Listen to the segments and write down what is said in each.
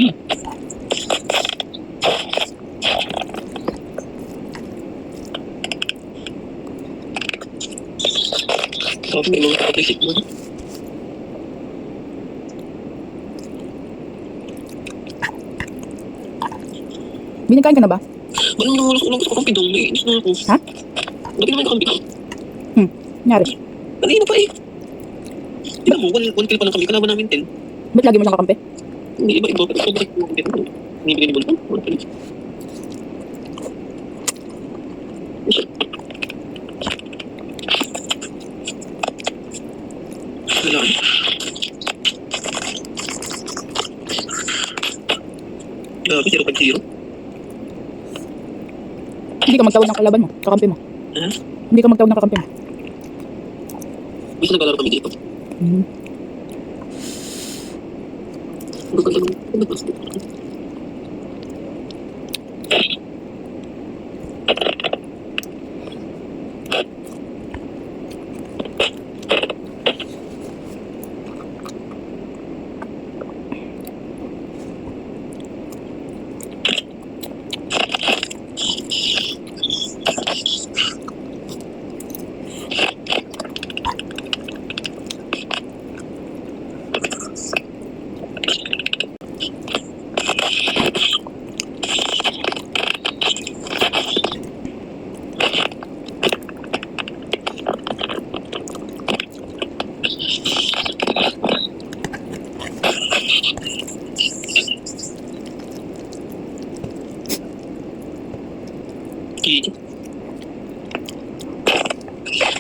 Sabi may mga kapatid mo. Binigkain ka na ba? Walang gusto kong pidong. May inis na ako. Ha? Lagi naman kang pidong. Nangyari. Kanina pa eh. Tignan mo, 1 kilo pa lang kami. Kalaban namin 10. Ba't lagi mo lang kakampi? Hindi iba-iba. Pero sobrang kilo kami. Binibigyan ni Bulkan. Wala. Grabe, 0.0. Hindi ka magtawag ng kalaban mo, kakampi mo. Ha? Hindi ka magtawag ng kakampi mo. Bisa naglalaro kami dito.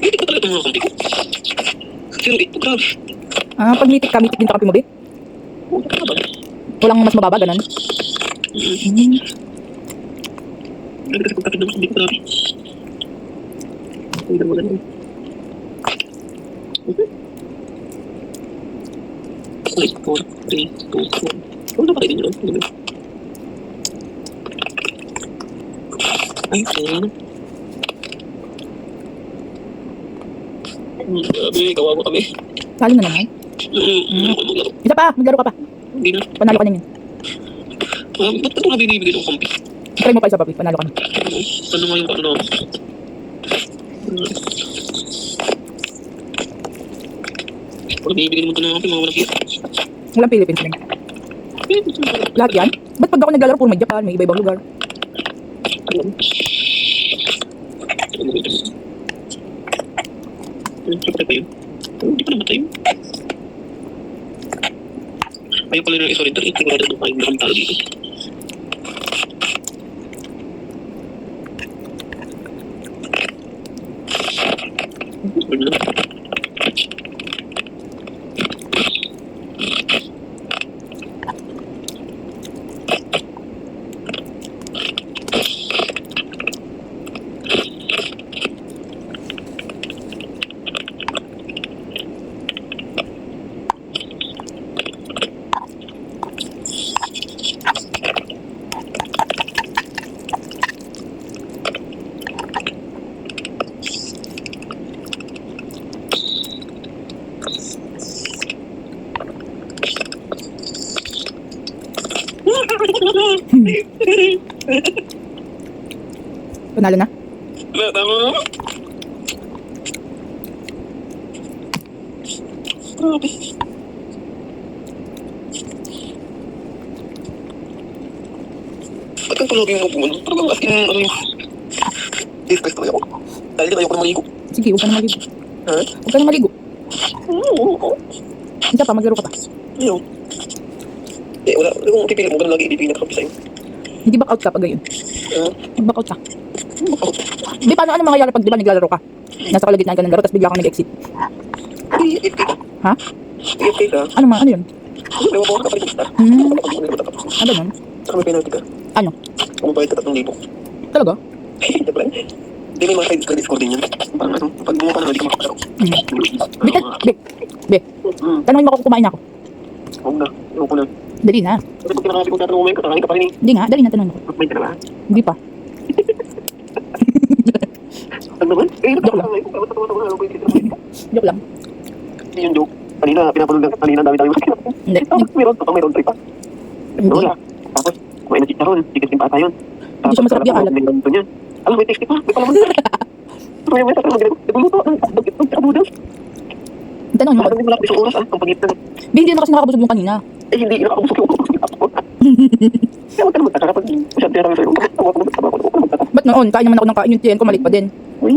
Hindi ko talaga mga kampi ko. Pero ito, grabe. Pag mitik ka, mitik din kakampi mo, be? Walang mas mababa, ganun? Grabe kasi pagkakit naman, hindi ko grabe. Hindi mo ganun. Wait, 4, 3, 2, 1. Wala pa rin yun. Ay, ano? Grabe, kawawa kami. Talo na naman. Isa pa, maglaro ka pa. Hindi na. Panalo ka na yun. Ba't ito na binibigay ng kampi? Try mo pa isa pa, panalo ka na. Ano nga yung ano? Pag binibigay mo ito ng kampi, mga walang hit. Walang Philippines din. Lahat yan? Ba't pag ako naglalaro, puro may Japan, may iba-ibang lugar? Siyempre pa yun. Hindi pa namatay yun. Ayaw pala ng isorenter, hindi ko na doon kayo nakamtalo dito. Panalo na? Tama na. Grabe. Ba't kang tulogin ako pumunta? Talagang as in, ano yung... Dispress tuloy ako. Dahil din ayoko na maligo. Sige, huwag ka na maligo. Ha? Huwag ka na maligo. Oo. Isa pa, maglaro ka pa. Ayaw. Eh, wala. Kung pipili mo, ganun lagi ipipili na kapi sa'yo. Hindi back out ka pag gayon. Mag-back out ka. Bakit? Di, paano ano mangyayari pag di ba naglalaro ka? Nasa kalagitnaan ka ng laro, tapos bigla kang nag-exit. AFK ka. Ha? AFK ka. Ano yun? Ewan ko, kapag mag-start. Ano nun? Saka may penalty ka. Ano? Umubayad ka 3,000. Talaga? Joke lang. Hindi may mga side Discord din yan. Parang ano, pag bumuha ka na, hindi ka makakalaro. Be, tanongin mo ako kung kumain ako. Oo na, ewan ko na. Dali na. Kasi pag kinakasi kong tatanungin ka, kakain ka pa rin eh. Hindi nga, dali na tanongin ako. May ka na ba? Hindi pa. Ano naman? Eh, Joke lang. Joke lang. Hindi yung joke. Kanina, pinapanood lang. Kanina, dami-dami. Hindi. Mayroon 3 pa. Hindi. Wala. Tapos, kumain na chicharon. Chicken pata yun. Hindi siya masarap yung alat. Niya. Alam, may tasty pa. May palaman pa. May sa talaga. Naguluto. Ang kabudas. Ang tanong, Parang hindi malaki sa oras ang pagitan. hindi na kasi nakakabusog yung kanina. Eh, hindi nakakabusok yung oras. Kaya huwag ka naman magtaka kapag masyadong tira lang sa'yo. Huwag ka magtaka. Ba't noon, kain naman ako ng kain yung tiyan ko, maliit pa din. Uy.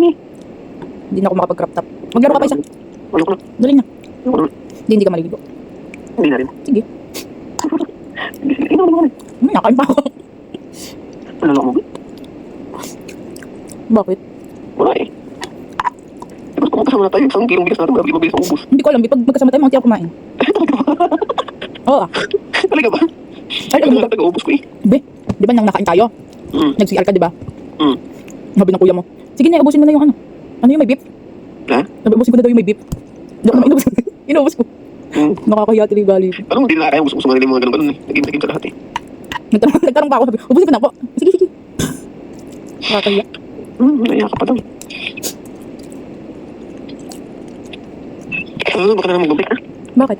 Hindi na ako makapag-crop top. Maglaro ka pa isa. Wala ko na. Dali na. Wala ko na. Hindi ka maliligo. Hindi na rin. Sige. Sige, sige. Ino naman. May nakain pa ako. Wala lang mo. Bakit? Wala eh. Tapos kung magkasama na tayo, isang kilong bigas natin, mabilis ang ubus. Hindi ko alam, pag magkasama tayo, mga tiyak kumain. Oo ah. Talaga ba? Ay, alam mo ba? Taga-ubus ko eh. Be, di ba nang nakain tayo? Nag-CR ka, di ba? Sabi ng kuya mo, sige na, ubusin mo na yung ano. Ano yung may beef? Ha? Sabi, ubusin ko na daw yung may beef. Hindi ako naman inubos. Inubos ko. Nakakahiya tinigali ko. Parang hindi na kaya, gusto nga nila yung mga ganun-ganun eh. Naging sa lahat eh. Nagtanong pa ako, sabi, ubusin ko na po. Sige, sige. Nakakahiya. Naiya ka pa daw. Baka na naman gubik ha? Bakit?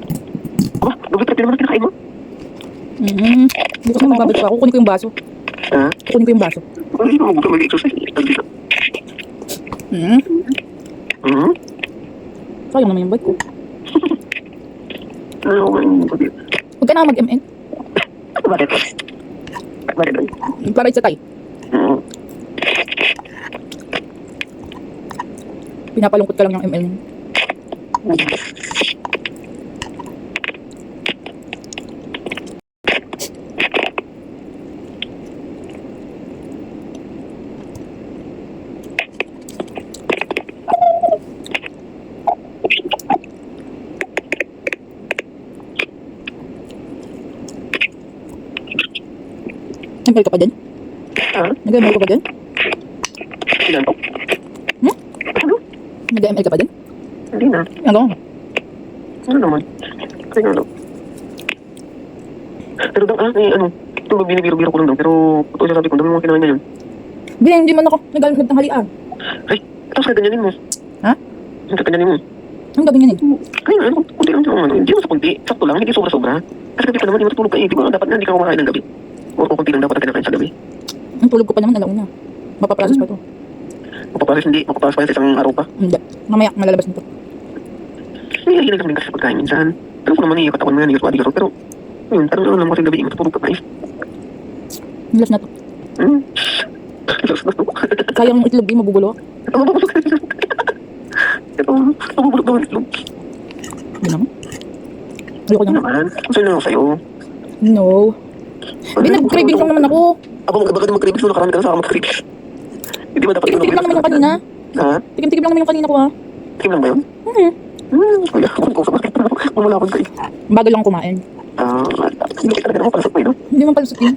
Aba, gubik ka naman kinakain mo? Hindi ko naman magbabalik pa ako. Kukunin ko yung baso. Ha? Kukunin ko yung baso. Hindi mo gubik mag-exercise. Hindi na. Sayang naman yung bike ko. Ano ko yung gubik? Huwag ka na mag-MN. Bakit? Bakit daw? Para isa tayo. Pinapalungkot ka lang yung ML. Nag-ML ka pa din? Ha? Nag-ML ka pa din? Ilan po? Ano? Nag-ML ka pa din? Hindi na. Ano? Ano naman? Kasi nga ano. Pero daw, ano, ito binibiro-biro ko lang daw. Pero, totoo siya sabi ko, dami mga kinain ngayon. Hindi man ako nagtanghalian. Ay, tapos kaganyanin mo. Ha? Ang kaganyanin mo. Anong gagawin yan eh? Kaya nga, kunti lang yung ano. Hindi mo sa kunti. Sakto lang, hindi sobra-sobra. Kasi gabi pa naman, hindi matutulog ka eh. Di ba dapat nga hindi ka kumakain ng gabi? O kunti lang dapat ang kinakain sa gabi. Ang tulog ko pa naman, alauna. Mapaprocess pa ito. Mapaparas hindi, mapaparas pa yan sa isang araw pa. Hindi. Mamaya, malalabas nito. Eh, hilig kami kasi sa pagkain minsan. Pero kung naman yung katawan mo yan, yung body ka pero yun, parang ano lang kasi gabi, matutulog ka pa eh. Nilas na to. Sayang yung itlog, di mabubulo. Ito, mabubulog ka rin. Ito, mabubulog daw ang itlog. Hindi naman. Ayoko Ano naman. naman? Gusto na ako sa'yo. No. Hindi, nag-cravings lang naman ako. Ako, baka di mag-cravings mo, nakarami ka na sa akin mag-cravings. Hindi ba dapat Tikim-tikim lang naman yung kanina. Ha? Tikim-tikim lang naman yung kanina ko ha. Tikim lang ba yun? Kuya, kung sa bakit mo, kumalakad ka eh. Bagal lang kumain. Hindi talaga naman palasok pa yun. Hindi man palusot yun.